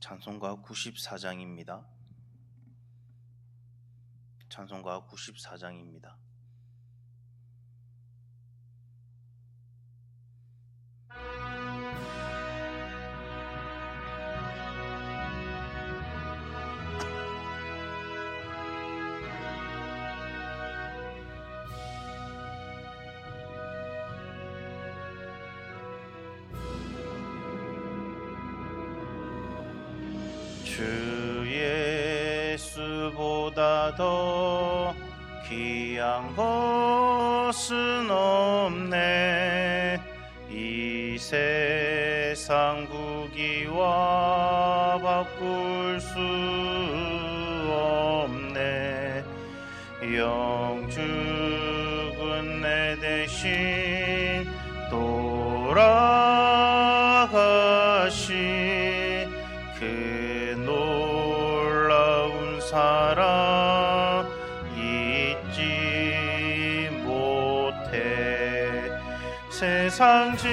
찬송가 94장입니다. 찬송가 94장입니다. 주 예수보다 더 귀한 것은 없네. 이 세상 부귀와 바꿀 수 없네. 영죽은 내 대신 돌아가시 그 놀라운 사랑 잊지 못해. 세상 즐거움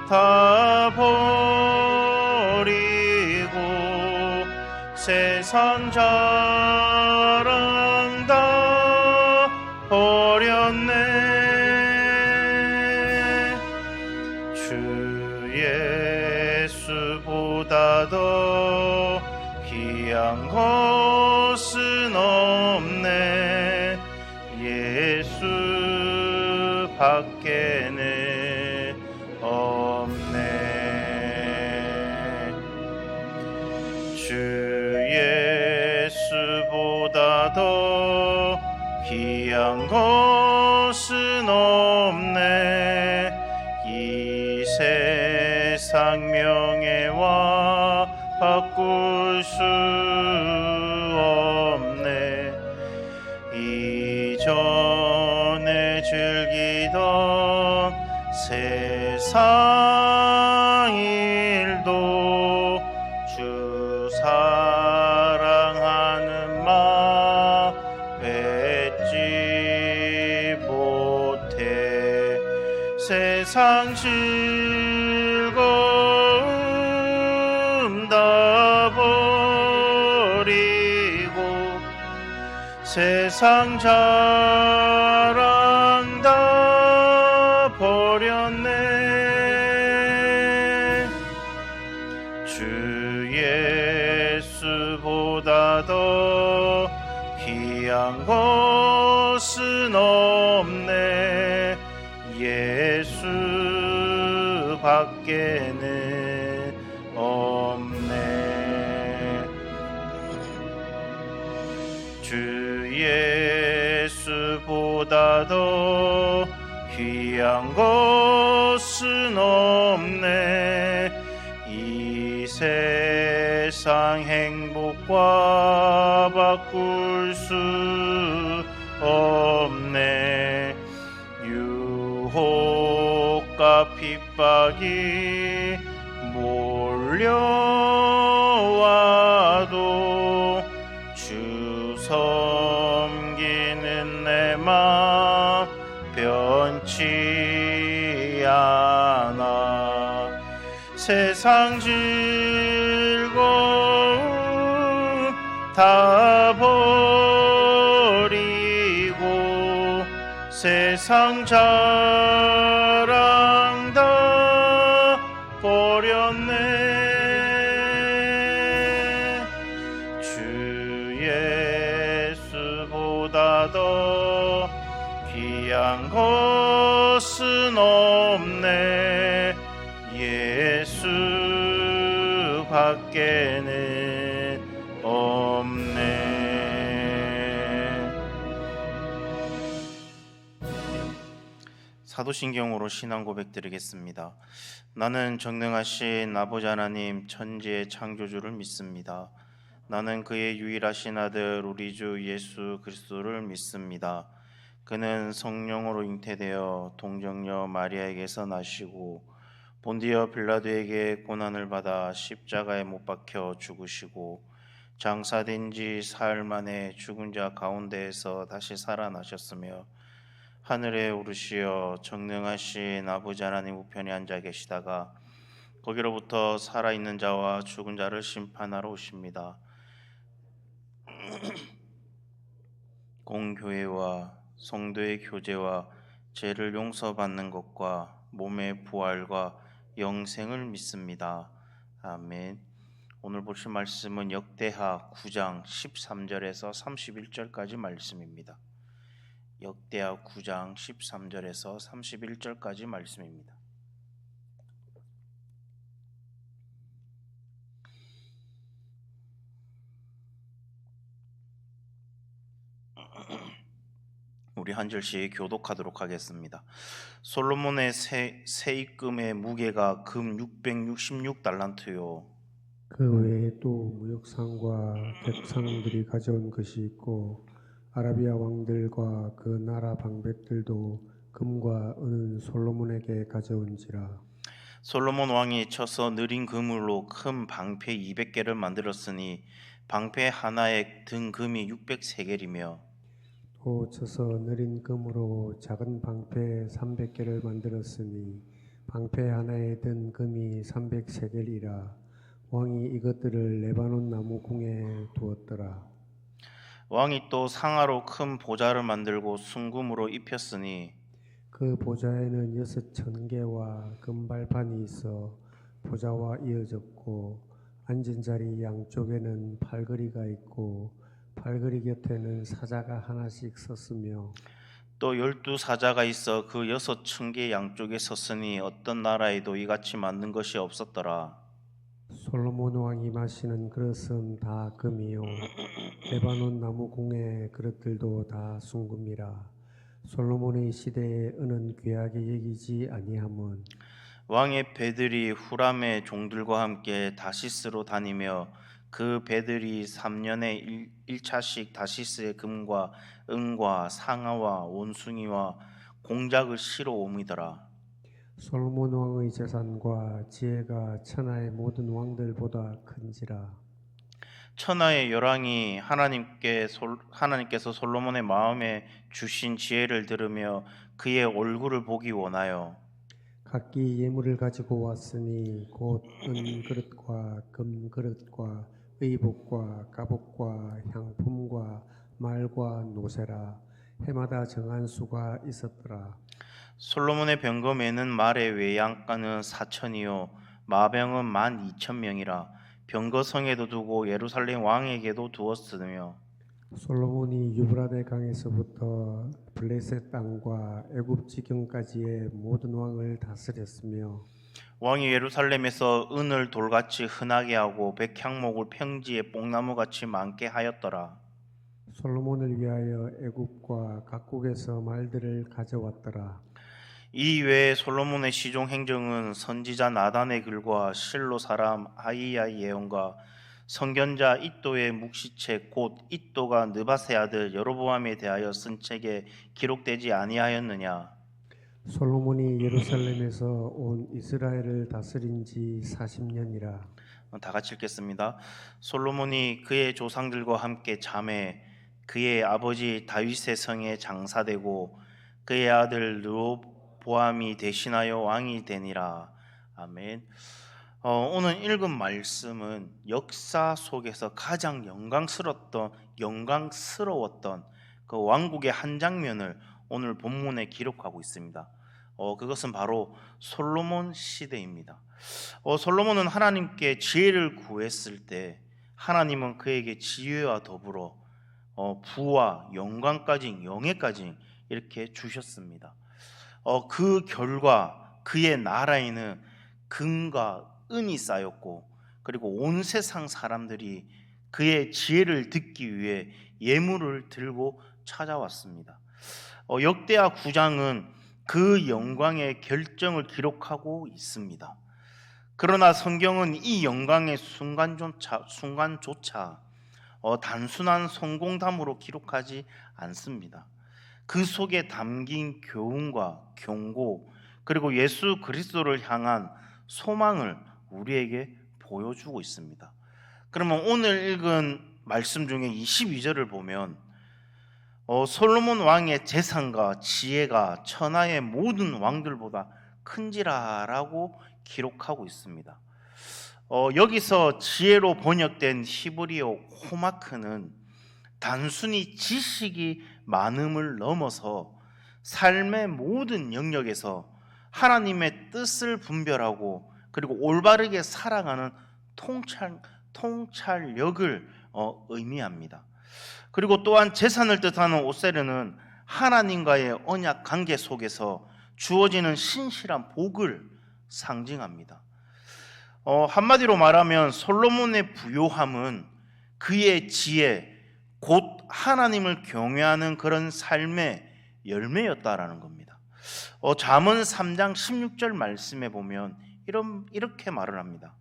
다 버리고 세상 자랑 다 버렸네. 주 예수보다 더 귀한 것은 없네. 예수 밖에는 없네. 주 예수보다 더 귀한 것은 없네. 이 세상 명예와 바꿀 수 없네. 이전에 즐기던 세상 일도 주 사랑하는 마음 뱉지 못해. 세상 즐거움 다 버리고 세상 자랑 다 버렸네. 주 예수보다 더 귀한 것은 없네. 예수 밖에는 없네. 주 예수보다 더 귀한 것은 없네. 이 세상 행복과 바꿀 수 없네. 유혹과 핍박이 몰려와도 주 섬기는 내 맘 변치 않아. 세상 즐거움 다 버리고 세상 자랑 다 버렸네. 주 예수보다 더 귀한 것은 없네. 예수 밖에는 없네. 사도신경으로 신앙 고백 드리겠습니다. 나는 전능하신 아버지 하나님 천지의 창조주를 믿습니다. 나는 그의 유일하신 아들 우리 주 예수 그리스도를 믿습니다. 그는 성령으로 잉태되어 동정녀 마리아에게서 나시고 본디어 빌라도에게 고난을 받아 십자가에 못 박혀 죽으시고 장사된 지 사흘 만에 죽은 자 가운데에서 다시 살아나셨으며 하늘에 오르시어 정능하신 아버지 하나님 우편에 앉아 계시다가 거기로부터 살아있는 자와 죽은 자를 심판하러 오십니다. 공교회와 성도의 교제와 죄를 용서받는 것과 몸의 부활과 영생을 믿습니다. 아멘. 오늘 보실 말씀은 역대하 9장 13절에서 31절까지 말씀입니다. 역대하 9장 13절에서 31절까지 말씀입니다. 우리 한 절씩 교독하도록 하겠습니다. 솔로몬의 세입금의 무게가 금 666달란트요. 그 외에 또 무역상과 객상들이 가져온 것이 있고 아라비아 왕들과 그 나라 방백들도 금과 은은 솔로몬에게 가져온지라. 솔로몬 왕이 쳐서 느린 그물로 큰 방패 200개를 만들었으니 방패 하나에 든 금이 600세겔이며 또 쳐서 느린 금으로 작은 방패 300개를 만들었으니 방패 하나에 든 금이 300세겔이라. 왕이 이것들을 레바논 나무 궁에 두었더라. 왕이 또 상아로 큰 보좌를 만들고 순금으로 입혔으니 그 보좌에는 6,000개와 금발판이 있어 보좌와 이어졌고 앉은 자리 양쪽에는 팔걸이가 있고 팔걸이 곁에는 사자가 하나씩 섰으며 또 12사자가 있어 그 6,000개 양쪽에 섰으니 어떤 나라에도 이같이 만든 것이 없었더라. 솔로몬 왕이 마시는 그릇은 다 금이요 레바논 나무 궁의 그릇들도 다 순금이라. 솔로몬의 시대에 은은 귀하게 여기지 아니함은 왕의 배들이 후람의 종들과 함께 다시스로 다니며 그 배들이 3년에 1차씩 다시스의 금과 은과 상아와 원숭이와 공작을 실어 옮이더라. 솔로몬 왕의 재산과 지혜가 천하의 모든 왕들보다 큰지라. 천하의 열왕이 하나님께서 솔로몬의 마음에 주신 지혜를 들으며 그의 얼굴을 보기 원하여 각기 예물을 가지고 왔으니 곧 은 그릇과 금 그릇과 의복과 갑옷과 향품과 말과 노새라. 해마다 정한 수가 있었더라. 솔로몬의 병검에는 말의 외양간은 4천이요 마병은 12,000명이라. 병거성에도 두고 예루살렘 왕에게도 두었으며 솔로몬이 유브라데 강에서부터 블레셋 땅과 애굽 지경까지의 모든 왕을 다스렸으며 왕이 예루살렘에서 은을 돌같이 흔하게 하고 백향목을 평지에 뽕나무같이 많게 하였더라. 솔로몬을 위하여 애굽과 각국에서 말들을 가져왔더라. 이 외에 솔로몬의 시종 행정은 선지자 나단의 글과 실로 사람 아이야의 예언과 선견자 이도의 묵시책 곧 이도가 느바세 아들 여로보암에 대하여 쓴 책에 기록되지 아니하였느냐. 솔로몬이 예루살렘에서 온 이스라엘을 다스린 지 40년이라. 다 같이 읽겠습니다. 솔로몬이 그의 조상들과 함께 잠에 그의 아버지 다윗의 성에 장사되고 그의 아들 르호보암이 대신하여 왕이 되니라. 아멘. 오늘 읽은 말씀은 역사 속에서 가장 영광스러웠던 그 왕국의 한 장면을 오늘 본문에 기록하고 있습니다. 그것은 바로 솔로몬 시대입니다. 솔로몬은 하나님께 지혜를 구했을 때 하나님은 그에게 지혜와 더불어 부와 영광까지 영예까지 이렇게 주셨습니다. 그 결과 그의 나라에는 금과 은이 쌓였고 그리고 온 세상 사람들이 그의 지혜를 듣기 위해 예물을 들고 찾아왔습니다. 역대하 9장은 그 영광의 결정을 기록하고 있습니다. 그러나 성경은 이 영광의 순간조차 단순한 성공담으로 기록하지 않습니다. 그 속에 담긴 교훈과 경고 그리고 예수 그리스도를 향한 소망을 우리에게 보여주고 있습니다. 그러면 오늘 읽은 말씀 중에 22절을 보면 솔로몬 왕의 재산과 지혜가 천하의 모든 왕들보다 큰지라라고 기록하고 있습니다. 여기서 지혜로 번역된 히브리어 호마크는 단순히 지식이 많음을 넘어서 삶의 모든 영역에서 하나님의 뜻을 분별하고 그리고 올바르게 살아가는 통찰력을 의미합니다. 그리고 또한 재산을 뜻하는 오세르는 하나님과의 언약 관계 속에서 주어지는 신실한 복을 상징합니다. 한마디로 말하면 솔로몬의 부요함은 그의 지혜, 곧 하나님을 경외하는 그런 삶의 열매였다라는 겁니다. 잠언 3장 16절 말씀에 보면 이렇게 말을 합니다.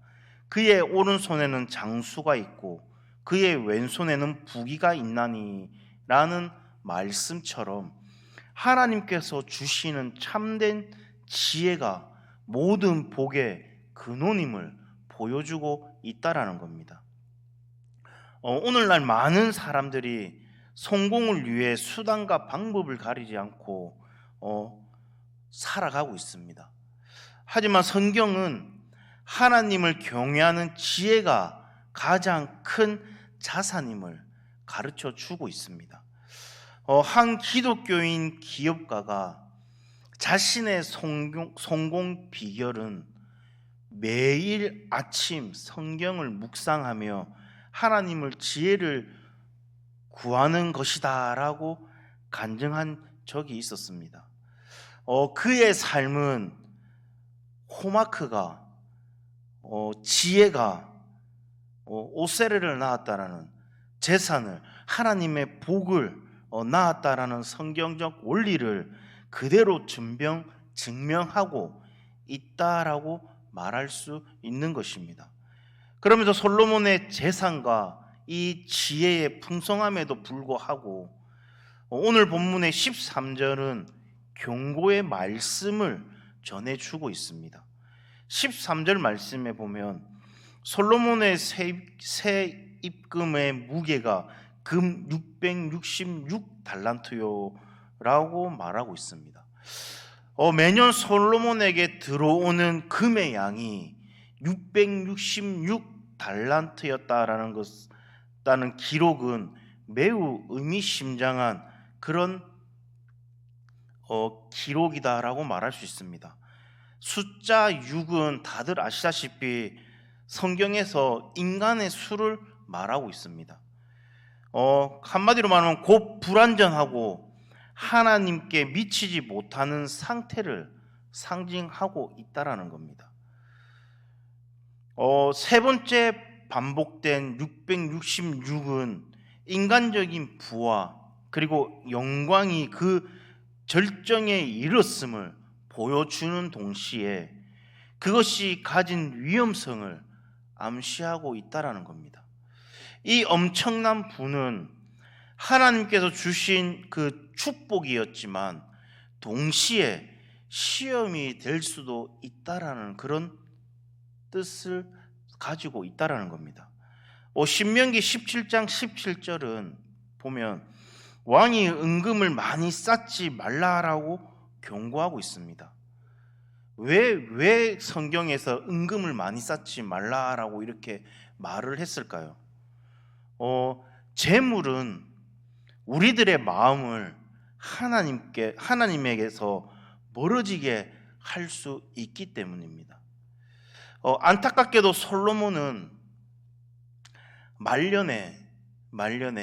그의 오른손에는 장수가 있고 그의 왼손에는 부귀가 있나니 라는 말씀처럼 하나님께서 주시는 참된 지혜가 모든 복의 근원임을 보여주고 있다라는 겁니다. 오늘날 많은 사람들이 성공을 위해 수단과 방법을 가리지 않고 살아가고 있습니다. 하지만 성경은 하나님을 경외하는 지혜가 가장 큰 자산임을 가르쳐 주고 있습니다. 한 기독교인 기업가가 자신의 성공 비결은 매일 아침 성경을 묵상하며 하나님을 지혜를 구하는 것이다 라고 간증한 적이 있었습니다. 그의 삶은 호마크가 지혜가 오세르를 낳았다라는 재산을 하나님의 복을 낳았다라는 성경적 원리를 그대로 증명하고 있다라고 말할 수 있는 것입니다. 그러면서 솔로몬의 재산과 이 지혜의 풍성함에도 불구하고 오늘 본문의 13절은 경고의 말씀을 전해주고 있습니다. 13절 말씀에 보면 솔로몬의 새 입금의 무게가 금 666달란트요 라고 말하고 있습니다. 매년 솔로몬에게 들어오는 금의 양이 666달란트였다라는 기록은 매우 의미심장한 그런 기록이다라고 말할 수 있습니다. 숫자 6은 다들 아시다시피 성경에서 인간의 수를 말하고 있습니다. 한마디로 말하면 곧 불완전하고 하나님께 미치지 못하는 상태를 상징하고 있다라는 겁니다. 세 번째 반복된 666은 인간적인 부와 그리고 영광이 그 절정에 이르렀음을 보여주는 동시에 그것이 가진 위험성을 암시하고 있다라는 겁니다. 이 엄청난 부는 하나님께서 주신 그 축복이었지만 동시에 시험이 될 수도 있다라는 그런 뜻을 가지고 있다라는 겁니다. 신명기 17장 17절은 보면 왕이 은금을 많이 쌓지 말라라고 경고하고 있습니다. 왜 성경에서 은금을 많이 쌓지 말라라고 이렇게 말을 했을까요? 재물은 우리들의 마음을 하나님에게서 멀어지게 할 수 있기 때문입니다. 안타깝게도 솔로몬은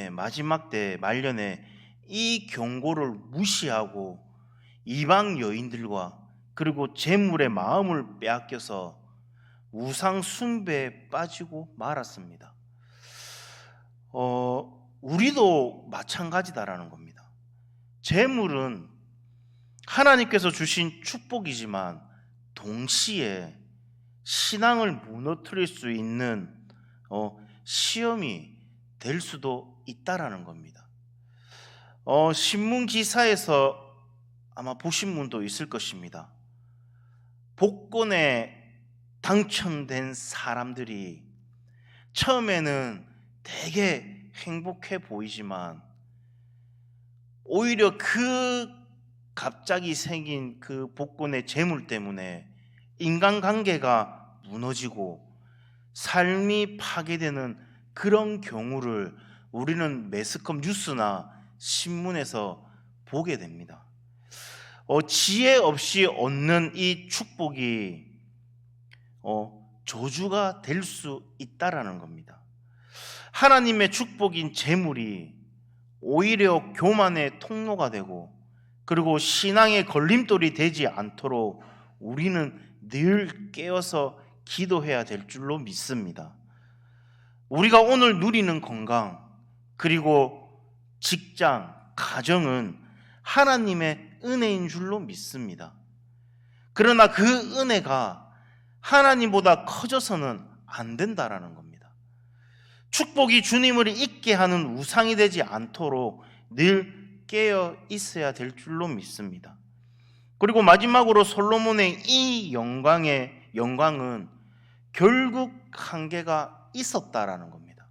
마지막 때 말년에 이 경고를 무시하고 이방 여인들과 그리고 재물의 마음을 빼앗겨서 우상 숭배에 빠지고 말았습니다. 우리도 마찬가지다라는 겁니다. 재물은 하나님께서 주신 축복이지만 동시에 신앙을 무너뜨릴 수 있는 시험이 될 수도 있다라는 겁니다. 신문 기사에서 아마 보신 분도 있을 것입니다. 복권에 당첨된 사람들이 처음에는 되게 행복해 보이지만 오히려 그 갑자기 생긴 그 복권의 재물 때문에 인간관계가 무너지고 삶이 파괴되는 그런 경우를 우리는 매스컴 뉴스나 신문에서 보게 됩니다. 지혜 없이 얻는 이 축복이 저주가 될 수 있다라는 겁니다. 하나님의 축복인 재물이 오히려 교만의 통로가 되고, 그리고 신앙의 걸림돌이 되지 않도록 우리는 늘 깨어서 기도해야 될 줄로 믿습니다. 우리가 오늘 누리는 건강, 그리고 직장, 가정은 하나님의 은혜인 줄로 믿습니다. 그러나 그 은혜가 하나님보다 커져서는 안 된다라는 겁니다. 축복이 주님을 잊게 하는 우상이 되지 않도록 늘 깨어 있어야 될 줄로 믿습니다. 그리고 마지막으로 솔로몬의 이 영광은 결국 한계가 있었다라는 겁니다.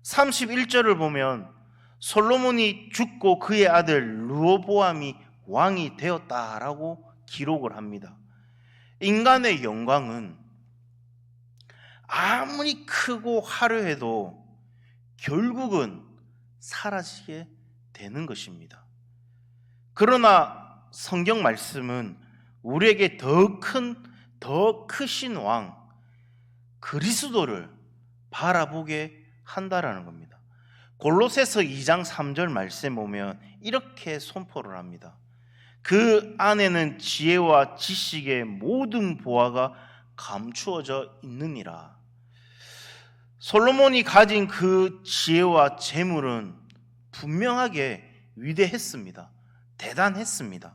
31절을 보면 솔로몬이 죽고 그의 아들 르호보암이 왕이 되었다라고 기록을 합니다. 인간의 영광은 아무리 크고 화려해도 결국은 사라지게 되는 것입니다. 그러나 성경 말씀은 우리에게 더 크신 왕 그리스도를 바라보게 한다라는 겁니다. 골로새서 2장 3절 말씀 보면 이렇게 선포를 합니다. 그 안에는 지혜와 지식의 모든 보화가 감추어져 있느니라. 솔로몬이 가진 그 지혜와 재물은 분명하게 위대했습니다. 대단했습니다.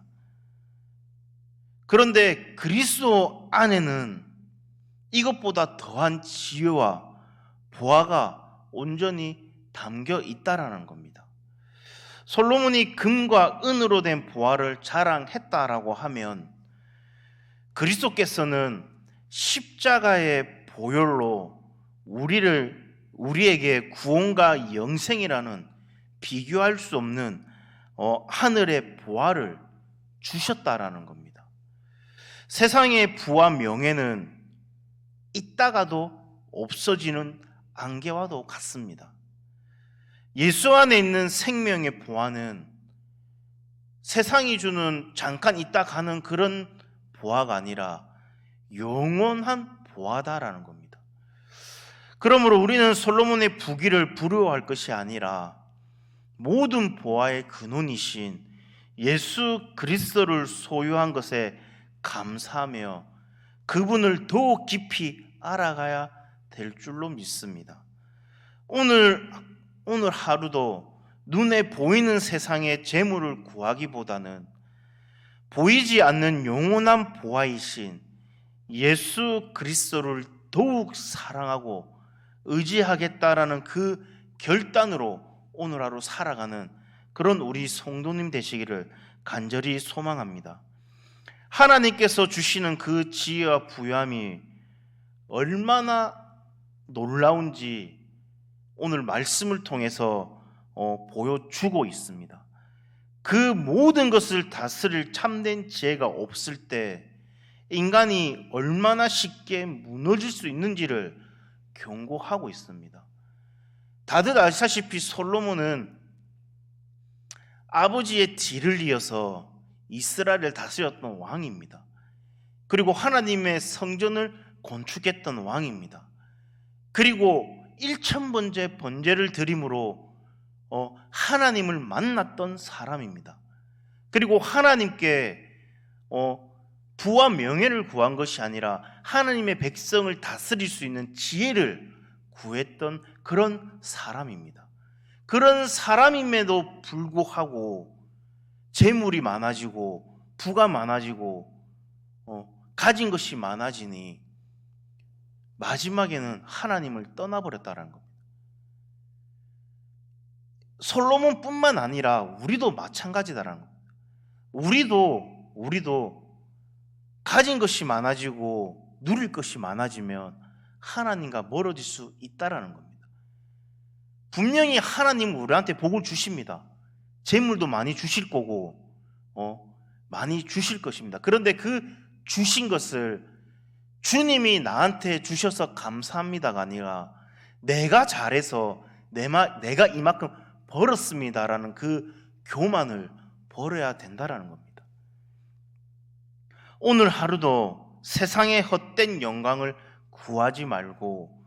그런데 그리스도 안에는 이것보다 더한 지혜와 보화가 온전히 담겨 있다라는 겁니다. 솔로몬이 금과 은으로 된 보화를 자랑했다라고 하면 그리스도께서는 십자가의 보혈로 우리에게 구원과 영생이라는 비교할 수 없는 하늘의 보화를 주셨다라는 겁니다. 세상의 부와 명예는 있다가도 없어지는 안개와도 같습니다. 예수 안에 있는 생명의 보화는 세상이 주는 잠깐 있다 가는 그런 보화가 아니라 영원한 보화다라는 겁니다. 그러므로 우리는 솔로몬의 부귀를 부러워할 것이 아니라 모든 보화의 근원이신 예수 그리스도를 소유한 것에 감사하며 그분을 더욱 깊이 알아가야 될 줄로 믿습니다. 오늘 하루도 눈에 보이는 세상의 재물을 구하기보다는 보이지 않는 영원한 보화이신 예수 그리스도를 더욱 사랑하고 의지하겠다라는 그 결단으로 오늘 하루 살아가는 그런 우리 성도님 되시기를 간절히 소망합니다. 하나님께서 주시는 그 지혜와 부유함이 얼마나 놀라운지 오늘 말씀을 통해서 보여주고 있습니다. 그 모든 것을 다스릴 참된 지혜가 없을 때 인간이 얼마나 쉽게 무너질 수 있는지를 경고하고 있습니다. 다들 아시다시피 솔로몬은 아버지의 뒤를 이어서 이스라엘을 다스렸던 왕입니다. 그리고 하나님의 성전을 건축했던 왕입니다. 그리고 1000번째 번제를 드림으로 하나님을 만났던 사람입니다. 그리고 하나님께 부와 명예를 구한 것이 아니라 하나님의 백성을 다스릴 수 있는 지혜를 구했던 그런 사람입니다. 그런 사람임에도 불구하고 재물이 많아지고 부가 많아지고 가진 것이 많아지니 마지막에는 하나님을 떠나버렸다는 겁니다. 솔로몬뿐만 아니라 우리도 마찬가지다라는 겁니다. 우리도 가진 것이 많아지고 누릴 것이 많아지면 하나님과 멀어질 수 있다라는 겁니다. 분명히 하나님은 우리한테 복을 주십니다. 재물도 많이 주실 거고 많이 주실 것입니다. 그런데 그 주신 것을 주님이 나한테 주셔서 감사합니다가 아니라 내가 잘해서 내가 이만큼 벌었습니다라는 그 교만을 버려야 된다라는 겁니다. 오늘 하루도 세상의 헛된 영광을 구하지 말고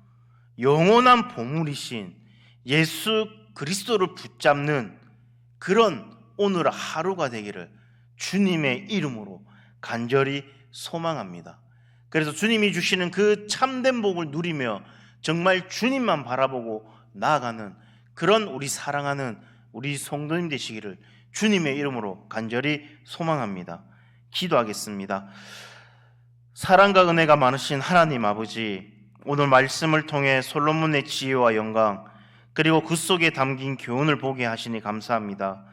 영원한 보물이신 예수 그리스도를 붙잡는 그런 오늘 하루가 되기를 주님의 이름으로 간절히 소망합니다. 그래서 주님이 주시는 그 참된 복을 누리며 정말 주님만 바라보고 나아가는 그런 우리 사랑하는 우리 성도님 되시기를 주님의 이름으로 간절히 소망합니다. 기도하겠습니다. 사랑과 은혜가 많으신 하나님 아버지, 오늘 말씀을 통해 솔로몬의 지혜와 영광 그리고 그 속에 담긴 교훈을 보게 하시니 감사합니다.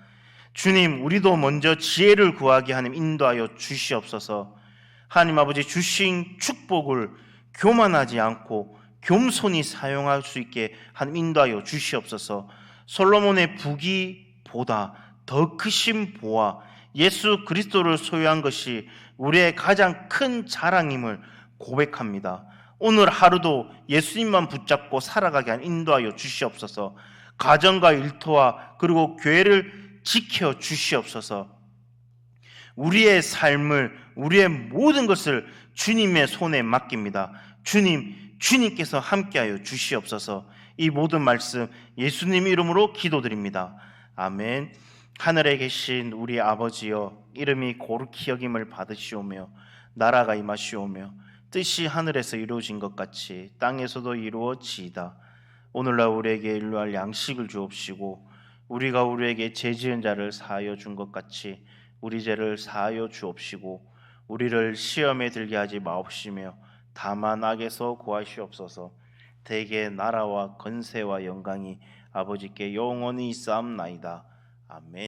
주님, 우리도 먼저 지혜를 구하게 하는 인도하여 주시옵소서. 하나님 아버지, 주신 축복을 교만하지 않고 겸손히 사용할 수 있게 하나님 인도하여 주시옵소서. 솔로몬의 부귀보다 더 크신 보화 예수 그리스도를 소유한 것이 우리의 가장 큰 자랑임을 고백합니다. 오늘 하루도 예수님만 붙잡고 살아가게 한 인도하여 주시옵소서. 가정과 일터와 그리고 교회를 지켜 주시옵소서. 우리의 삶을, 우리의 모든 것을 주님의 손에 맡깁니다. 주님께서 함께하여 주시옵소서. 이 모든 말씀 예수님 이름으로 기도드립니다. 아멘. 하늘에 계신 우리 아버지여, 이름이 거룩히 여김을 받으시오며 나라가 임하시오며 뜻이 하늘에서 이루어진 것 같이 땅에서도 이루어지이다. 오늘날 우리에게 일용할 양식을 주옵시고 우리가 우리에게 죄 지은 자를 사하여 준 것 같이 우리 죄를 사하여 주옵시고 우리를 시험에 들게 하지 마옵시며 다만 악에서 구하시옵소서. 대개 나라와 건세와 영광이 아버지께 영원히 있사옵나이다. 아멘.